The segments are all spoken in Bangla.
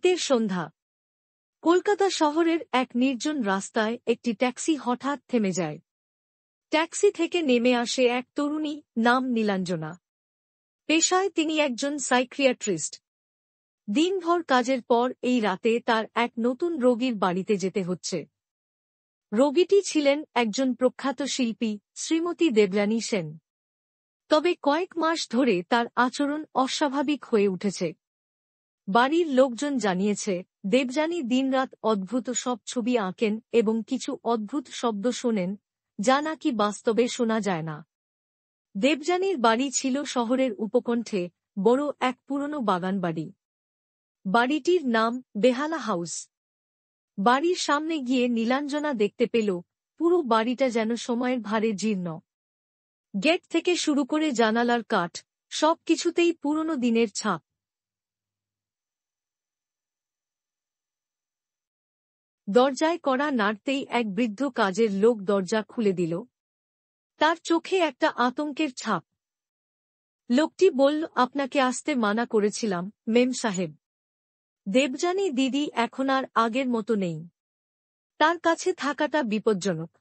শীতের সন্ধ্যা। কলকাতা শহরের এক নির্জন রাস্তায় একটি ট্যাক্সি হঠাৎ থেমে যায়। ট্যাক্সি থেকে নেমে আসে এক তরুণী, নাম নীলাঞ্জনা। পেশায় তিনি একজন সাইকিয়াট্রিস্ট। দিনভর কাজের পর এই রাতে তার এক নতুন রোগীর বাড়িতে যেতে হচ্ছে। রোগীটি ছিলেন একজন প্রখ্যাত শিল্পী, শ্রীমতী দেবযানী সেন। তবে কয়েক মাস ধরে তার আচরণ অস্বাভাবিক হয়ে উঠেছে। বাড়ির লোকজন জানিয়েছে, দেবযানী দিনরাত অদ্ভুত সব ছবি আঁকেন এবং কিছু অদ্ভুত শব্দ শোনেন, যা নাকি বাস্তবে শোনা যায় না। দেবযানীর বাড়ি ছিল শহরের উপকণ্ঠে, বড় এক পুরনো বাগান বাড়ি। বাড়িটির নাম বেহালা হাউস। বাড়ির সামনে গিয়ে নীলাঞ্জনা দেখতে পেল, পুরো বাড়িটা যেন সময়ের ভারে জীর্ণ। গেট থেকে শুরু করে জানালার কাঠ, সবকিছুতেই পুরনো দিনের ছাপ। দরজায় কড়া নাড়তেই এক বৃদ্ধ কাজের লোক দরজা খুলে দিল। তার চোখে একটা আতঙ্কের ছাপ। লোকটি বলল, আপনাকে আসতে মানা করেছিলাম, মেম সাহেব। দেবযানী দিদি এখন আর আগের মতো নেই। তার কাছে থাকাটা বিপজ্জনক।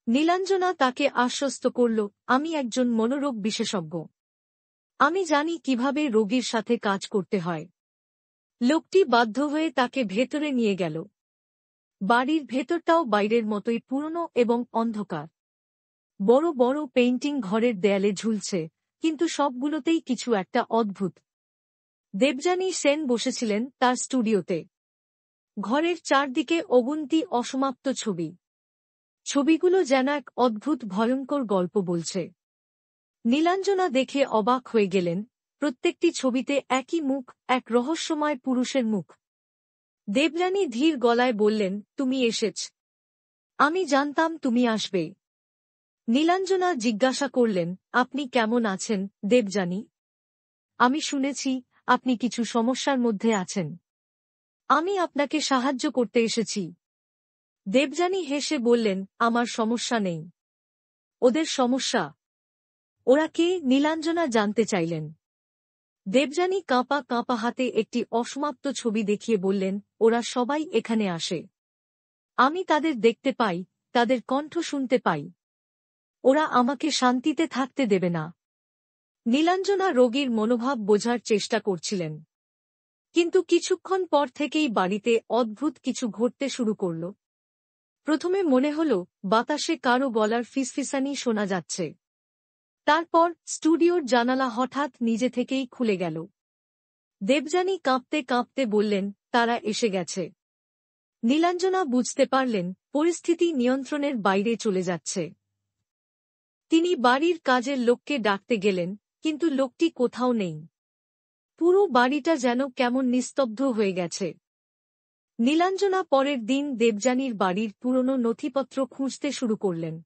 নীলাঞ্জনা তাকে আশ্বস্ত করল, আমি একজন মনোরোগ বিশেষজ্ঞ। আমি জানি কিভাবে রোগীর সাথে কাজ করতে হয়। লোকটি বাধ্য হয়ে তাকে ভেতরে নিয়ে গেল। বাড়ির ভেতরটাও বাইরের মতোই পুরনো এবং অন্ধকার। বড় বড় পেইন্টিং ঘরের দেয়ালে ঝুলছে, কিন্তু সবগুলোতেই কিছু একটা অদ্ভুত। দেবযানী সেন বসেছিলেন তার স্টুডিওতে। ঘরের চারদিকে অগুন্তি অসমাপ্ত ছবি। ছবিগুলো যেন এক অদ্ভুত ভয়ঙ্কর গল্প বলছে। নীলাঞ্জনা দেখে অবাক হয়ে গেলেন, প্রত্যেকটি ছবিতে একই মুখ, এক রহস্যময় পুরুষের মুখ। দেবযানী ধীর গলায় বললেন, তুমি এসেছ। আমি জানতাম তুমি আসবে। নীলাঞ্জনা জিজ্ঞাসা করলেন, আপনি কেমন আছেন, দেবযানী? আমি শুনেছি, আপনি কিছু সমস্যার মধ্যে আছেন। আমি আপনাকে সাহায্য করতে এসেছি। দেবযানী হেসে বললেন, আমার সমস্যা নেই। ওদের সমস্যা? ওরা কে? নীলাঞ্জনা জানতে চাইলেন। দেবযানী কাঁপা কাঁপা হাতে একটি অসমাপ্ত ছবি দেখিয়ে বললেন, ওরা সবাই এখানে আসে। আমি তাদের দেখতে পাই, তাদের কণ্ঠ শুনতে পাই। ওরা আমাকে শান্তিতে থাকতে দেবে না। নীলাঞ্জনা রোগীর মনোভাব বোঝার চেষ্টা করছিলেন। কিন্তু কিছুক্ষণ পর থেকেই বাড়িতে অদ্ভুত কিছু ঘটতে শুরু করল। প্রথমে মনে হল, বাতাসে কারো গলার ফিসফিসানি শোনা যাচ্ছে। তারপর স্টুডিওর জানালা হঠাৎ নিজে থেকেই খুলে গেল। দেবযানী কাঁপতে কাঁপতে বললেন, তারা এসে গেছে। নীলাঞ্জনা বুঝতে পারলেন, পরিস্থিতি নিয়ন্ত্রণের বাইরে চলে যাচ্ছে। তিনি বাড়ির কাজের লোককে ডাকতে গেলেন, কিন্তু লোকটি কোথাও নেই। পুরো বাড়িটা যেন কেমন নিস্তব্ধ হয়ে গেছে। নীলাঞ্জনা পরের দিন দেবযানীর বাড়ির পুরনো নথিপত্র খুঁজতে শুরু করলেন।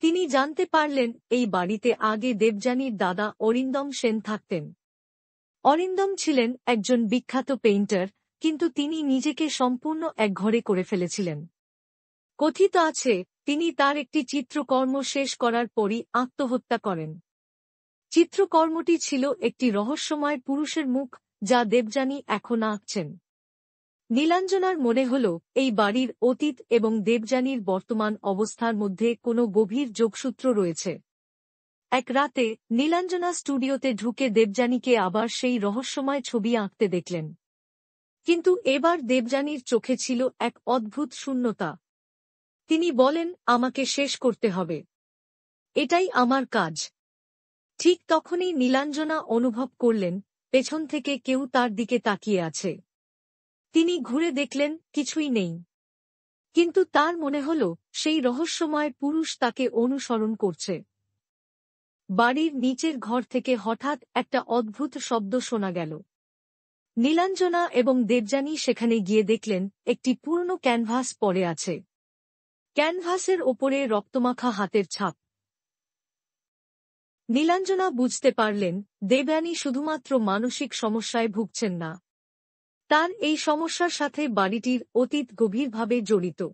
তিনি জানতে পারলেন, এই বাড়িতে আগে দেবযানীর দাদা অরিন্দম সেন থাকতেন। অরিন্দম ছিলেন একজন বিখ্যাত পেইন্টার, কিন্তু তিনি নিজেকে সম্পূর্ণ একঘরে করে ফেলেছিলেন। কথিত আছে, তিনি তার একটি চিত্রকর্ম শেষ করার পরই আত্মহত্যা করেন। চিত্রকর্মটি ছিল একটি রহস্যময় পুরুষের মুখ, যা দেবযানী এখন আঁকছেন। নীলাঞ্জনার মনে হল, এই বাড়ির অতীত এবং দেবযানীর বর্তমান অবস্থার মধ্যে কোনো গভীর যোগসূত্র রয়েছে। এক রাতে নীলাঞ্জনা স্টুডিওতে ঢুকে দেবযানীকে আবার সেই রহস্যময় ছবি আঁকতে দেখলেন। কিন্তু এবার দেবযানীর চোখে ছিল এক অদ্ভুত শূন্যতা। তিনি বলেন, আমাকে শেষ করতে হবে। এটাই আমার কাজ। ঠিক তখনই নীলাঞ্জনা অনুভব করলেন, পেছন থেকে কেউ তার দিকে তাকিয়ে আছে। তিনি ঘুরে দেখলেন, কিছুই নেই। কিন্তু তার মনে হল, সেই রহস্যময় পুরুষ তাকে অনুসরণ করছে। বাড়ির নিচের ঘর থেকে হঠাৎ একটা অদ্ভুত শব্দ শোনা গেল। নীলাঞ্জনা এবং দেবযানী সেখানে গিয়ে দেখলেন, একটি পুরনো ক্যানভাস পড়ে আছে। ক্যানভাসের ওপরে রক্তমাখা হাতের ছাপ। নীলাঞ্জনা বুঝতে পারলেন, দেবযানী শুধুমাত্র মানসিক সমস্যায় ভুগছেন না। তার এই সমস্যার সাথে বাড়িটির অতীত গভীরভাবে জড়িত।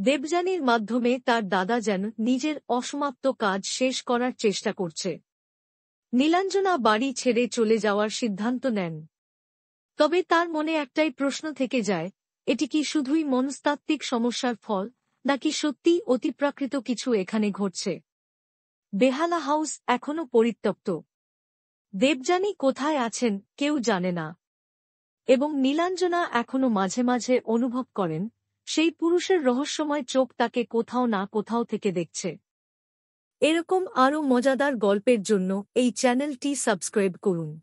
দেবযানীর মাধ্যমে তার দাদা যেন নিজের অসমাপ্ত কাজ শেষ করার চেষ্টা করছে। নীলাঞ্জনা বাড়ি ছেড়ে চলে যাওয়ার সিদ্ধান্ত নেন। তবে তার মনে একটাই প্রশ্ন থেকে যায়, এটি কি শুধুই মনস্তাত্ত্বিক সমস্যার ফল, নাকি সত্যিই অতিপ্রাকৃত কিছু এখানে ঘটছে? বেহালা হাউস এখনো পরিত্যক্ত। দেবযানী কোথায় আছেন কেউ জানে না। এবং নীলাঞ্জনা এখনো মাঝে মাঝে অনুভব করেন, সেই পুরুষের রহস্যময় চোখ তাকে কোথাও না কোথাও থেকে দেখছে। এরকম আরও মজাদার গল্পের জন্য এই চ্যানেলটি সাবস্ক্রাইব করুন।